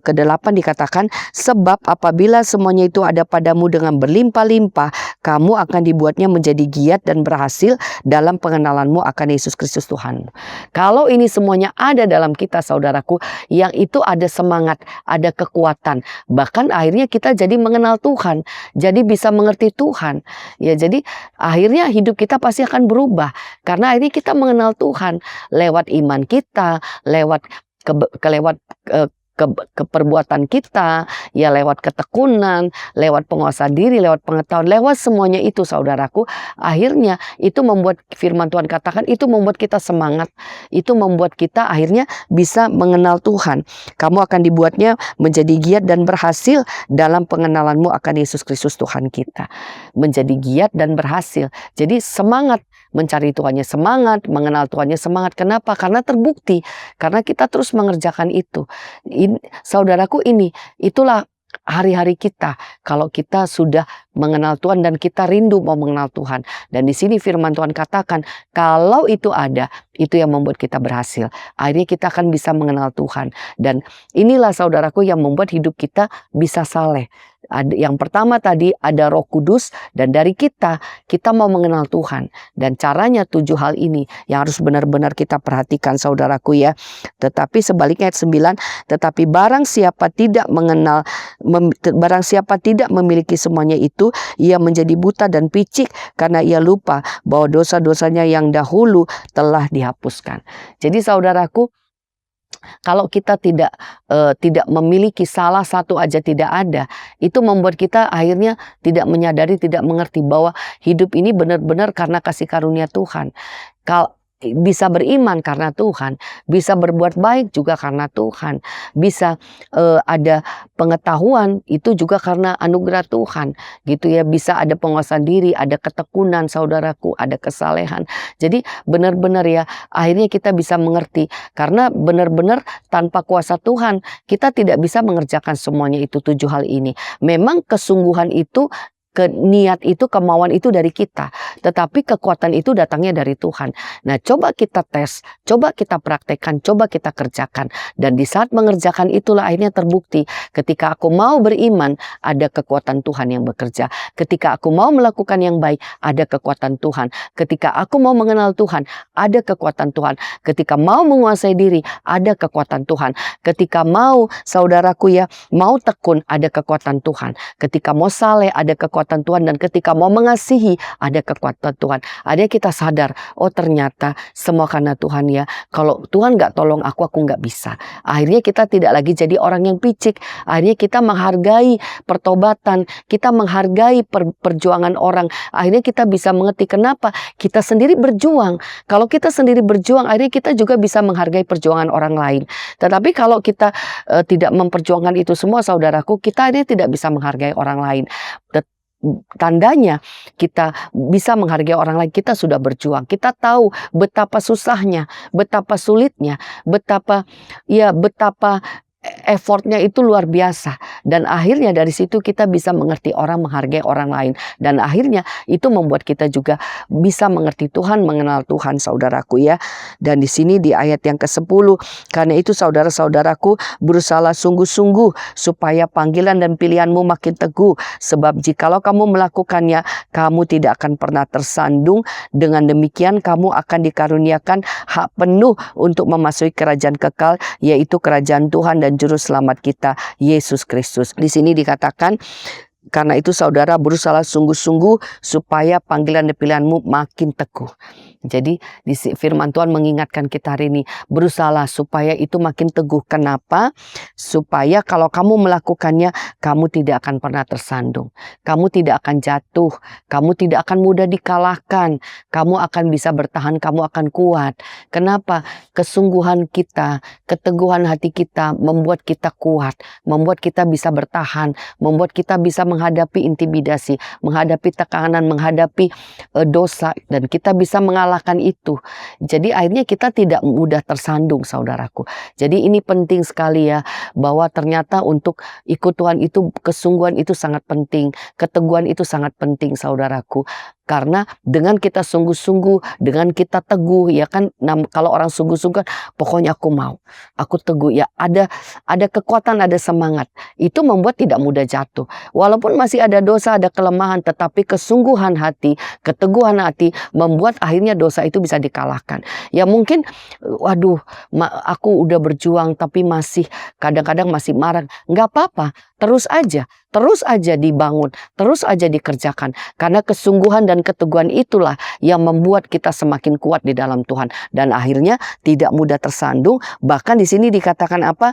ke-8 dikatakan, sebab apabila semuanya itu ada padamu dengan berlimpah-limpah, kamu akan dibuatnya menjadi giat dan berhasil dalam pengenalanmu akan Yesus Kristus Tuhan. Kalau ini semuanya ada dalam kita saudaraku, yang itu ada semangat, ada kekuatan. Bahkan akhirnya kita jadi mengenal Tuhan, jadi bisa mengerti Tuhan. Ya, jadi akhirnya hidup kita pasti akan berubah karena akhirnya kita mengenal Tuhan lewat iman kita, lewat keperbuatan kita, ya, lewat ketekunan, lewat penguasaan diri, lewat pengetahuan, lewat semuanya itu saudaraku. Akhirnya itu membuat firman Tuhan katakan, itu membuat kita semangat, itu membuat kita akhirnya bisa mengenal Tuhan. Kamu akan dibuatnya menjadi giat dan berhasil dalam pengenalanmu akan Yesus Kristus Tuhan kita. Menjadi giat dan berhasil. Jadi semangat mencari Tuhannya, semangat mengenal Tuhannya, semangat. Kenapa? Karena terbukti, karena kita terus mengerjakan itu. Saudaraku, itulah hari-hari kita kalau kita sudah mengenal Tuhan dan kita rindu mau mengenal Tuhan. Dan di sini firman Tuhan katakan kalau itu ada, itu yang membuat kita berhasil. Akhirnya kita akan bisa mengenal Tuhan. Dan inilah saudaraku yang membuat hidup kita bisa saleh. Yang pertama tadi ada Roh Kudus, dan dari kita mau mengenal Tuhan. Dan caranya 7 hal ini yang harus benar-benar kita perhatikan saudaraku ya. Tetapi sebaliknya ayat 9, tetapi barang siapa tidak memiliki semuanya itu, ia menjadi buta dan picik karena ia lupa bahwa dosa-dosanya yang dahulu telah dihapuskan. Jadi saudaraku, kalau kita tidak memiliki salah satu aja tidak ada, itu membuat kita akhirnya tidak menyadari, tidak mengerti bahwa hidup ini benar-benar karena kasih karunia Tuhan. Kalau bisa beriman karena Tuhan, bisa berbuat baik juga karena Tuhan, bisa ada pengetahuan itu juga karena anugerah Tuhan, gitu ya. Bisa ada penguasaan diri, ada ketekunan saudaraku, ada kesalehan. Jadi benar-benar ya, akhirnya kita bisa mengerti karena benar-benar tanpa kuasa Tuhan kita tidak bisa mengerjakan semuanya itu 7 hal ini. Memang kesungguhan itu, niat itu, kemauan itu dari kita, tetapi kekuatan itu datangnya dari Tuhan. Nah, coba kita tes, coba kita praktekkan, coba kita kerjakan. Dan di saat mengerjakan itulah akhirnya terbukti. Ketika aku mau beriman, ada kekuatan Tuhan yang bekerja. Ketika aku mau melakukan yang baik, ada kekuatan Tuhan. Ketika aku mau mengenal Tuhan, ada kekuatan Tuhan. Ketika mau menguasai diri, ada kekuatan Tuhan. Ketika mau, saudaraku ya, mau tekun, ada kekuatan Tuhan. Ketika mau saleh, ada kekuatan kekuatan Tuhan, dan ketika mau mengasihi ada kekuatan Tuhan. Akhirnya kita sadar, oh ternyata semua karena Tuhan ya. Kalau Tuhan gak tolong aku gak bisa. Akhirnya kita tidak lagi jadi orang yang picik. Akhirnya kita menghargai pertobatan, kita menghargai perjuangan orang. Akhirnya kita bisa mengerti kenapa kita sendiri berjuang. Kalau kita sendiri berjuang, akhirnya kita juga bisa menghargai perjuangan orang lain. Tetapi kalau kita tidak memperjuangkan itu semua, saudaraku, kita akhirnya tidak bisa menghargai orang lain. Tandanya kita bisa menghargai orang lain, kita sudah berjuang. Kita tahu betapa susahnya, betapa sulitnya, betapa effortnya itu luar biasa. Dan akhirnya dari situ kita bisa mengerti orang, menghargai orang lain. Dan akhirnya itu membuat kita juga bisa mengerti Tuhan, mengenal Tuhan, saudaraku ya. Dan di sini di ayat yang ke-10, karena itu saudara-saudaraku, berusahalah sungguh-sungguh supaya panggilan dan pilihanmu makin teguh. Sebab jikalau kamu melakukannya, kamu tidak akan pernah tersandung. Dengan demikian kamu akan dikaruniakan hak penuh untuk memasuki kerajaan kekal, yaitu kerajaan Tuhan dan juru selamat kita, Yesus Kristus. Di sini dikatakan, karena itu saudara berusaha sungguh-sungguh supaya panggilan dan pilihanmu makin teguh. Jadi di firman Tuhan mengingatkan kita hari ini, berusahalah supaya itu makin teguh. Kenapa? Supaya kalau kamu melakukannya, kamu tidak akan pernah tersandung. Kamu tidak akan jatuh. Kamu tidak akan mudah dikalahkan. Kamu akan bisa bertahan, kamu akan kuat. Kenapa? Kesungguhan kita, keteguhan hati kita membuat kita kuat, membuat kita bisa bertahan, membuat kita bisa menghadapi intimidasi, menghadapi tekanan, menghadapi dosa, dan kita bisa mengalahkan itu. Jadi akhirnya kita tidak mudah tersandung, saudaraku. Jadi ini penting sekali ya, bahwa ternyata untuk ikut Tuhan itu kesungguhan itu sangat penting, keteguhan itu sangat penting, saudaraku. Karena dengan kita sungguh-sungguh, dengan kita teguh, ya kan, kalau orang sungguh-sungguh, pokoknya aku mau, aku teguh, ya ada kekuatan, ada semangat. Itu membuat tidak mudah jatuh. Walaupun masih ada dosa, ada kelemahan, tetapi kesungguhan hati, keteguhan hati membuat akhirnya dosa itu bisa dikalahkan. Ya mungkin, waduh, aku udah berjuang tapi masih kadang-kadang masih marah. Nggak apa-apa, terus aja dibangun, terus aja dikerjakan. Karena kesungguhan dan keteguhan itulah yang membuat kita semakin kuat di dalam Tuhan. Dan akhirnya tidak mudah tersandung. Bahkan di sini dikatakan apa?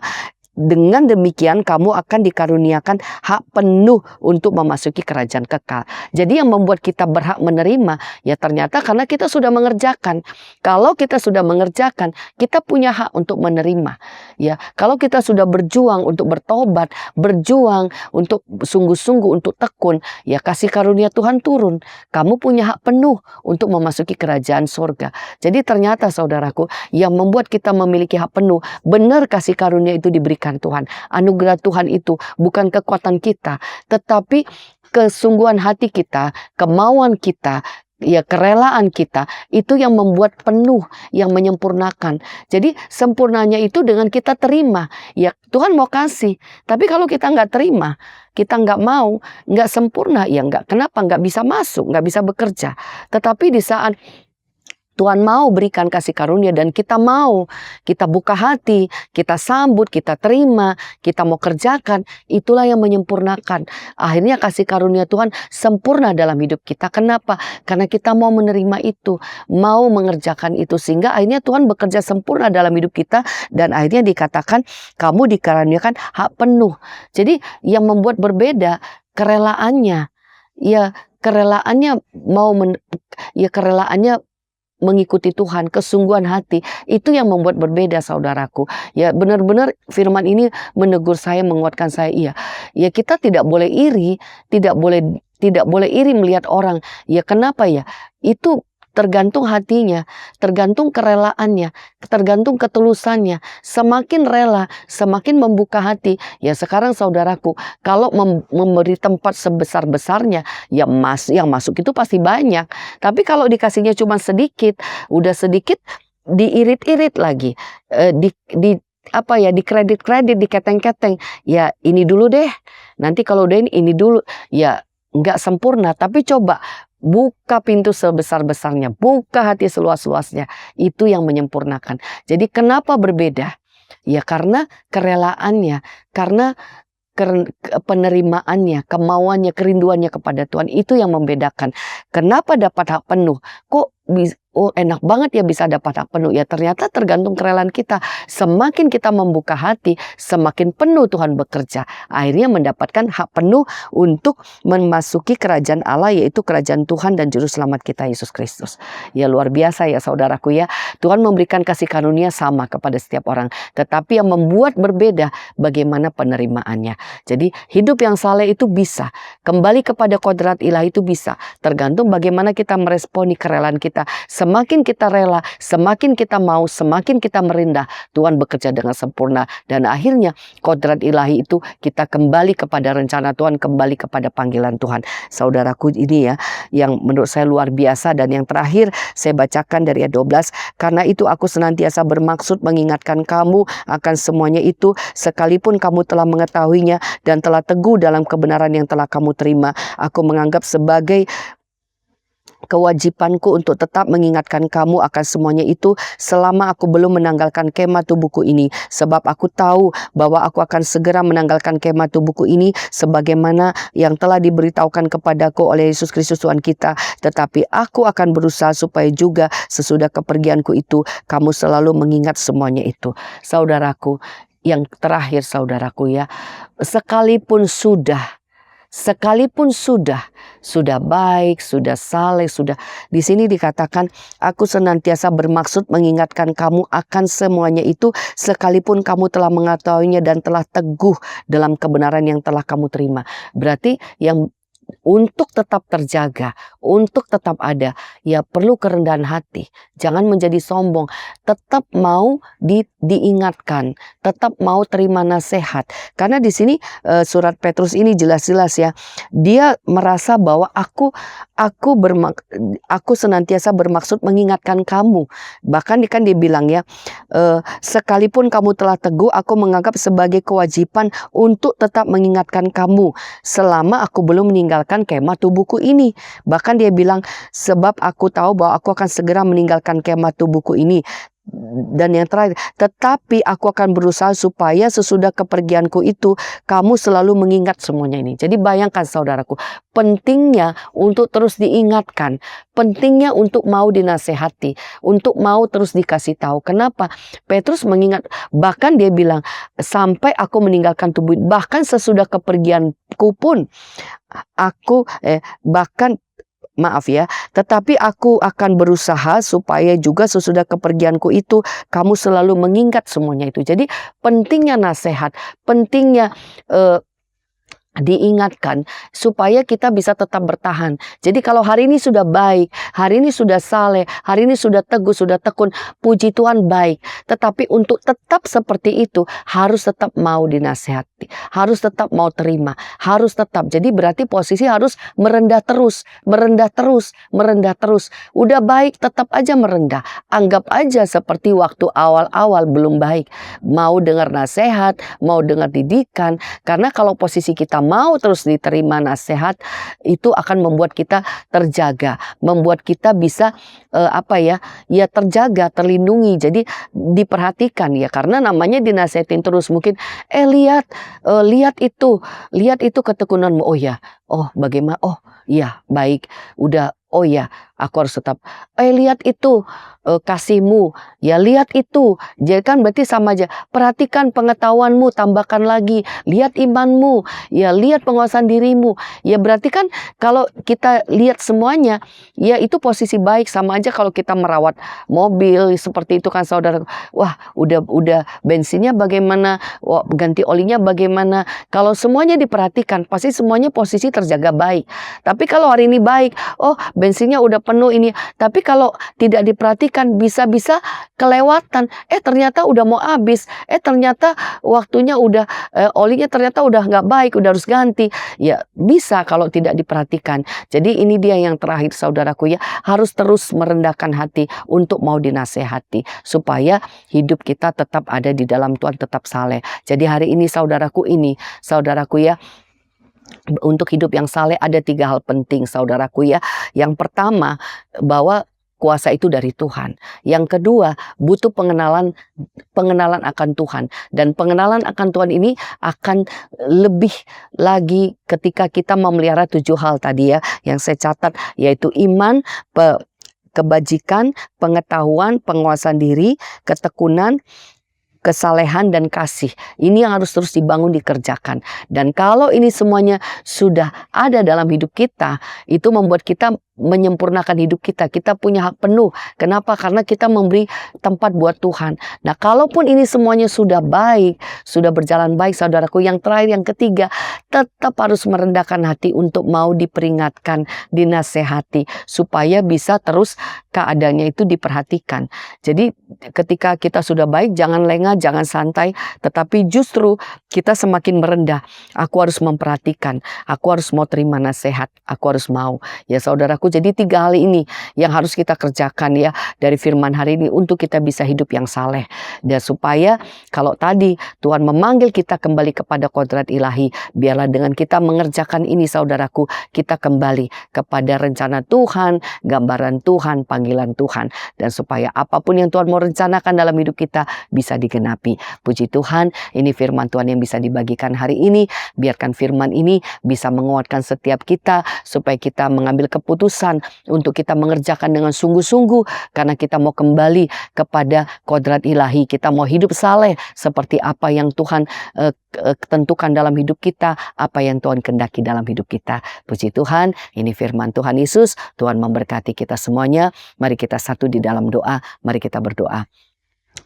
Dengan demikian kamu akan dikaruniakan hak penuh untuk memasuki kerajaan kekal. Jadi yang membuat kita berhak menerima, ya ternyata karena kita sudah mengerjakan. Kalau kita sudah mengerjakan, kita punya hak untuk menerima. Ya, kalau kita sudah berjuang untuk bertobat, berjuang untuk sungguh-sungguh untuk tekun, ya kasih karunia Tuhan turun. Kamu punya hak penuh untuk memasuki kerajaan surga. Jadi ternyata saudaraku, yang membuat kita memiliki hak penuh, benar kasih karunia itu diberikan Tuhan. Anugerah Tuhan itu bukan kekuatan kita, tetapi kesungguhan hati kita, kemauan kita, ya kerelaan kita, itu yang membuat penuh, yang menyempurnakan. Jadi sempurnanya itu dengan kita terima. Ya Tuhan mau kasih, tapi kalau kita nggak terima, kita nggak mau, nggak sempurna, ya kenapa nggak bisa masuk, nggak bisa bekerja. Tetapi di saat Tuhan mau berikan kasih karunia dan kita mau, kita buka hati, kita sambut, kita terima, kita mau kerjakan, itulah yang menyempurnakan. Akhirnya kasih karunia Tuhan sempurna dalam hidup kita. Kenapa? Karena kita mau menerima itu, mau mengerjakan itu, sehingga akhirnya Tuhan bekerja sempurna dalam hidup kita, dan akhirnya dikatakan kamu dikaruniakan hak penuh. Jadi yang membuat berbeda kerelaannya, ya kerelaannya kerelaannya mengikuti Tuhan, kesungguhan hati, itu yang membuat berbeda, saudaraku. Ya benar-benar firman ini menegur saya, menguatkan saya. Ya kita tidak boleh iri, tidak boleh iri melihat orang. Ya kenapa ya? Itu tergantung hatinya, tergantung kerelaannya, tergantung ketulusannya. Semakin rela, semakin membuka hati. Ya sekarang saudaraku, kalau memberi tempat sebesar-besarnya, ya yang masuk itu pasti banyak. Tapi kalau dikasihnya cuma sedikit, udah sedikit diirit-irit lagi, dikredit-kredit, diketeng-keteng. Ya ini dulu deh, nanti kalau udah ini dulu. Ya nggak sempurna, tapi coba buka pintu sebesar-besarnya, buka hati seluas-luasnya. Itu yang menyempurnakan. Jadi kenapa berbeda? Ya karena kerelaannya, karena penerimaannya, kemauannya, kerinduannya kepada Tuhan. Itu yang membedakan. Kenapa dapat hak penuh? Kok oh enak banget ya bisa dapat hak penuh. Ya ternyata tergantung kerelaan kita. Semakin kita membuka hati, semakin penuh Tuhan bekerja. Akhirnya mendapatkan hak penuh untuk memasuki kerajaan Allah, yaitu kerajaan Tuhan dan Juru Selamat kita Yesus Kristus. Ya luar biasa ya saudaraku ya. Tuhan memberikan kasih karunia sama kepada setiap orang. Tetapi yang membuat berbeda bagaimana penerimaannya. Jadi hidup yang saleh itu bisa. Kembali kepada kodrat ilahi itu bisa. Tergantung bagaimana kita meresponi kerelaan kita. Semakin kita rela, semakin kita mau, semakin kita merendah, Tuhan bekerja dengan sempurna. Dan akhirnya kodrat ilahi itu kita kembali kepada rencana Tuhan, kembali kepada panggilan Tuhan. Saudaraku ini ya, yang menurut saya luar biasa. Dan yang terakhir saya bacakan dari ayat 12. Karena itu aku senantiasa bermaksud mengingatkan kamu akan semuanya itu, sekalipun kamu telah mengetahuinya dan telah teguh dalam kebenaran yang telah kamu terima. Aku menganggap sebagai kewajibanku untuk tetap mengingatkan kamu akan semuanya itu selama aku belum menanggalkan kemah tubuhku ini. Sebab aku tahu bahwa aku akan segera menanggalkan kemah tubuhku ini sebagaimana yang telah diberitahukan kepadaku oleh Yesus Kristus Tuhan kita. Tetapi aku akan berusaha supaya juga sesudah kepergianku itu kamu selalu mengingat semuanya itu. Saudaraku, yang terakhir saudaraku ya, sekalipun sudah baik, sudah saleh, sudah di sini dikatakan aku senantiasa bermaksud mengingatkan kamu akan semuanya itu sekalipun kamu telah mengetahuinya dan telah teguh dalam kebenaran yang telah kamu terima. Berarti yang untuk tetap terjaga, untuk tetap ada, ya perlu kerendahan hati. Jangan menjadi sombong. Tetap mau diingatkan, tetap mau terima nasihat. Karena di sini surat Petrus ini jelas-jelas ya. Dia merasa bahwa aku senantiasa bermaksud mengingatkan kamu. Bahkan kan dia bilang ya, sekalipun kamu telah teguh, aku menganggap sebagai kewajiban untuk tetap mengingatkan kamu selama aku belum meninggalkan kemah tubuhku ini. Bahkan dia bilang, sebab aku tahu bahwa aku akan segera meninggalkan kemah tubuhku ini. Dan yang terakhir, tetapi aku akan berusaha supaya sesudah kepergianku itu kamu selalu mengingat semuanya ini. Jadi bayangkan saudaraku, pentingnya untuk terus diingatkan, pentingnya untuk mau dinasehati, untuk mau terus dikasih tahu. Kenapa? Petrus mengingat, bahkan dia bilang sampai aku meninggalkan tubuh, bahkan sesudah kepergianku pun aku tetapi aku akan berusaha supaya juga sesudah kepergianku itu kamu selalu mengingat semuanya itu. Jadi pentingnya nasihat, pentingnya diingatkan supaya kita bisa tetap bertahan. Jadi kalau hari ini sudah baik, hari ini sudah saleh, hari ini sudah teguh, sudah tekun, puji Tuhan baik. Tetapi untuk tetap seperti itu harus tetap mau dinasehati, harus tetap mau terima, harus tetap. Jadi berarti posisi harus merendah terus, merendah terus, merendah terus. Udah baik tetap aja merendah. Anggap aja seperti waktu awal-awal belum baik. Mau dengar nasihat, mau dengar didikan. Karena kalau posisi kita mau terus diterima nasihat, itu akan membuat kita terjaga, membuat kita bisa terjaga, terlindungi. Jadi diperhatikan ya, karena namanya dinasehatin terus. Mungkin lihat itu ketekunanmu. Oh ya, oh bagaimana, oh iya baik, udah, oh ya aku harus tetap. Lihat itu kasihmu, ya lihat itu. Jadi kan berarti sama aja. Perhatikan pengetahuanmu, tambahkan lagi. Lihat imanmu, ya lihat penguasaan dirimu. Ya berarti kan kalau kita lihat semuanya, ya itu posisi baik. Sama aja kalau kita merawat mobil seperti itu kan saudara. Wah udah bensinnya bagaimana, wah, ganti olinya bagaimana. Kalau semuanya diperhatikan, pasti semuanya posisi terjaga baik. Tapi kalau hari ini baik, oh bensinnya udah penuh ini. Tapi kalau tidak diperhatikan, bisa-bisa kelewatan. Ternyata udah mau habis. Ternyata waktunya udah, olinya ternyata udah nggak baik, udah harus ganti. Ya bisa kalau tidak diperhatikan. Jadi ini dia yang terakhir saudaraku ya. Harus terus merendahkan hati untuk mau dinasehati. Supaya hidup kita tetap ada di dalam Tuhan, tetap saleh. Jadi hari ini saudaraku ya. Untuk hidup yang saleh ada 3 hal penting saudaraku ya. Yang pertama, bahwa kuasa itu dari Tuhan. Yang kedua, butuh pengenalan akan Tuhan. Dan pengenalan akan Tuhan ini akan lebih lagi ketika kita memelihara 7 hal tadi ya, yang saya catat, yaitu iman, kebajikan, pengetahuan, penguasaan diri, ketekunan, kesalehan, dan kasih. Ini yang harus terus dibangun, dikerjakan. Dan kalau ini semuanya sudah ada dalam hidup kita, itu membuat kita menyempurnakan hidup kita. Kita punya hak penuh. Kenapa? Karena kita memberi tempat buat Tuhan. Nah, kalaupun ini semuanya sudah baik, sudah berjalan baik, saudaraku, yang terakhir, yang ketiga, tetap harus merendahkan hati untuk mau diperingatkan, dinasehati, supaya bisa terus keadaannya itu diperhatikan. Jadi ketika kita sudah baik, jangan lengah, jangan santai, tetapi justru kita semakin merendah. Aku harus memperhatikan, aku harus mau terima nasihat, aku harus mau. Ya saudaraku, jadi 3 hal ini yang harus kita kerjakan ya dari firman hari ini untuk kita bisa hidup yang saleh. Dan supaya kalau tadi Tuhan memanggil kita kembali kepada kodrat ilahi, biarlah dengan kita mengerjakan ini saudaraku, kita kembali kepada rencana Tuhan, gambaran Tuhan, panggilan Tuhan. Dan supaya apapun yang Tuhan mau rencanakan dalam hidup kita bisa digenapi. Puji Tuhan, ini firman Tuhan yang bisa dibagikan hari ini. Biarkan firman ini bisa menguatkan setiap kita supaya kita mengambil keputusan untuk kita mengerjakan dengan sungguh-sungguh, karena kita mau kembali kepada kodrat ilahi. Kita mau hidup saleh seperti apa yang Tuhan tentukan dalam hidup kita, apa yang Tuhan kehendaki dalam hidup kita. Puji Tuhan, ini firman Tuhan Yesus. Tuhan memberkati kita semuanya. Mari kita satu di dalam doa. Mari kita berdoa.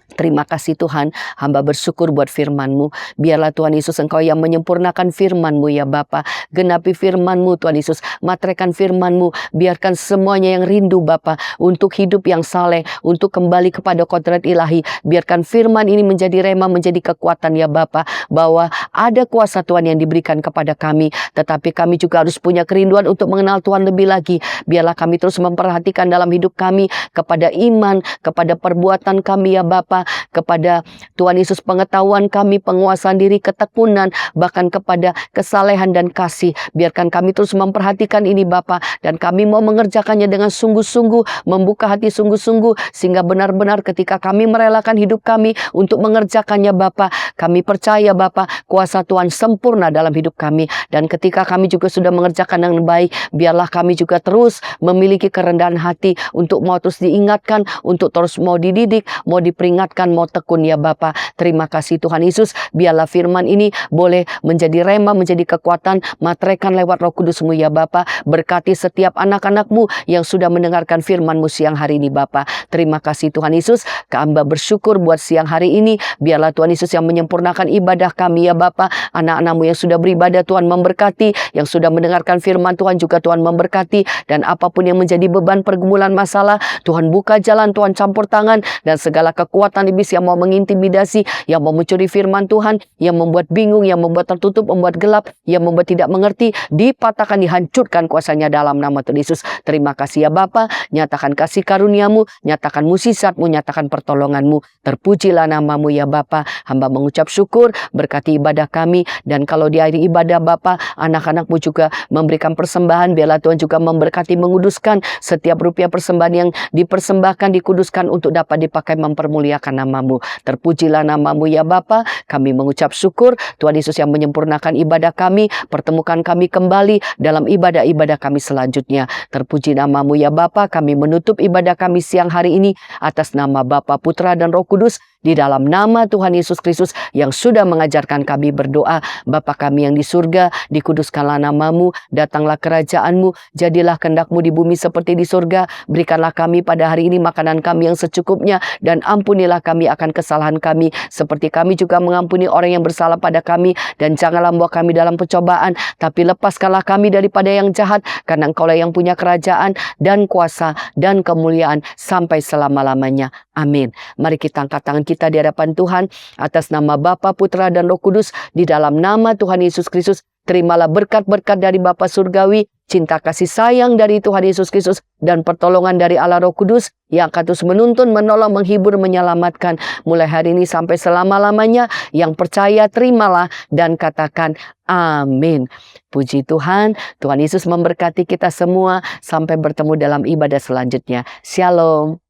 Terima kasih Tuhan, hamba bersyukur buat firman-Mu. Biarlah Tuhan Yesus Engkau yang menyempurnakan firman-Mu ya Bapa. Genapi firman-Mu Tuhan Yesus, materaikan firman-Mu. Biarkan semuanya yang rindu Bapa untuk hidup yang saleh, untuk kembali kepada kodrat ilahi. Biarkan firman ini menjadi rema, menjadi kekuatan ya Bapa, bahwa ada kuasa Tuhan yang diberikan kepada kami, tetapi kami juga harus punya kerinduan untuk mengenal Tuhan lebih lagi. Biarlah kami terus memperhatikan dalam hidup kami kepada iman, kepada perbuatan kami ya Bapa, kepada Tuhan Yesus pengetahuan kami, penguasaan diri, ketekunan, bahkan kepada kesalehan dan kasih. Biarkan kami terus memperhatikan ini Bapa, dan kami mau mengerjakannya dengan sungguh-sungguh, membuka hati sungguh-sungguh, sehingga benar-benar ketika kami merelakan hidup kami untuk mengerjakannya Bapa, kami percaya Bapa, kuasa Tuhan sempurna dalam hidup kami. Dan ketika kami juga sudah mengerjakan dengan baik, biarlah kami juga terus memiliki kerendahan hati untuk mau terus diingatkan, untuk terus mau dididik, mau diperingatkan, mau tekun ya Bapa. Terima kasih Tuhan Yesus. Biarlah firman ini boleh menjadi rema, menjadi kekuatan, materaikan lewat Roh Kudus-Mu ya Bapa. Berkati setiap anak-anak-Mu yang sudah mendengarkan firman-Mu siang hari ini Bapa. Terima kasih Tuhan Yesus. Hamba bersyukur buat siang hari ini. Biarlah Tuhan Yesus yang menyempurnakan ibadah kami ya Bapa. Anak-anak-Mu yang sudah beribadah Tuhan memberkati, yang sudah mendengarkan firman Tuhan juga Tuhan memberkati. Dan apapun yang menjadi beban, pergumulan, masalah, Tuhan buka jalan, Tuhan campur tangan, dan segala kekuatan iblis yang mau mengintimidasi, yang mau mencuri firman Tuhan, yang membuat bingung, yang membuat tertutup, membuat gelap, yang membuat tidak mengerti, dipatahkan, dihancurkan kuasanya dalam nama Tuhan Yesus. Terima kasih ya Bapa. Nyatakan kasih karunia-Mu, nyatakan mukjizat-Mu, nyatakan pertolongan-Mu. Terpujilah nama-Mu ya Bapa. Hamba mengucap syukur, berkati ibadah kami, dan kalau di akhir ibadah Bapa, anak-anak-Mu juga memberikan persembahan. Biarlah Tuhan juga memberkati, menguduskan setiap rupiah persembahan yang dipersembahkan, dikuduskan untuk dapat dipakai mempermuliakan nama-Mu. Terpujilah nama-Mu ya Bapa. Kami mengucap syukur, Tuhan Yesus yang menyempurnakan ibadah kami, pertemukan kami kembali dalam ibadah-ibadah kami selanjutnya. Terpuji nama-Mu ya Bapa. Kami menutup ibadah kami siang hari ini atas nama Bapa, Putra, dan Roh Kudus, di dalam nama Tuhan Yesus Kristus yang sudah mengajarkan kami berdoa. Bapa kami yang di surga, dikuduskanlah nama-Mu, datanglah kerajaan-Mu, jadilah kehendak-Mu di bumi seperti di surga. Berikanlah kami pada hari ini makanan kami yang secukupnya, dan ampunilah kami akan kesalahan kami, seperti kami juga mengampuni orang yang bersalah pada kami. Dan janganlah membawa kami dalam pencobaan, tapi lepaskanlah kami daripada yang jahat, karena Engkaulah yang punya kerajaan dan kuasa dan kemuliaan sampai selama-lamanya. Amin. Mari kita angkat tangan kita di hadapan Tuhan atas nama Bapa, Putra, dan Roh Kudus. Di dalam nama Tuhan Yesus Kristus, terimalah berkat-berkat dari Bapa Surgawi, cinta kasih sayang dari Tuhan Yesus Kristus, dan pertolongan dari Allah Roh Kudus yang akan terus menuntun, menolong, menghibur, menyelamatkan mulai hari ini sampai selama-lamanya. Yang percaya terimalah dan katakan amin. Puji Tuhan, Tuhan Yesus memberkati kita semua. Sampai bertemu dalam ibadah selanjutnya. Shalom.